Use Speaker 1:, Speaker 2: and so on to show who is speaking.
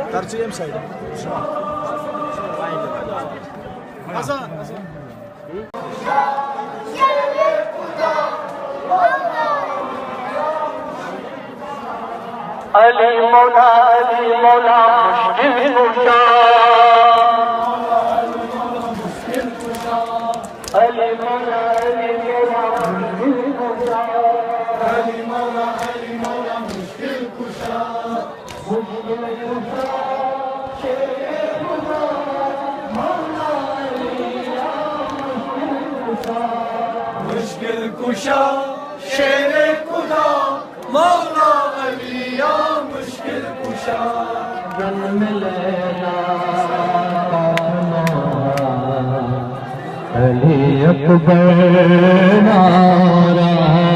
Speaker 1: Tercihim saydım. Hasan.
Speaker 2: Ali Mola müşkil kuşa. Ali Mola müşkil kuşa. Ali Mola müşkil kuşa. Müşkil kuşa. Şere kuşa. Mola ya müşkil kuşa. Şere kuşa. Mola ya müşkil kuşa. Canım leyla Ali Ekber nara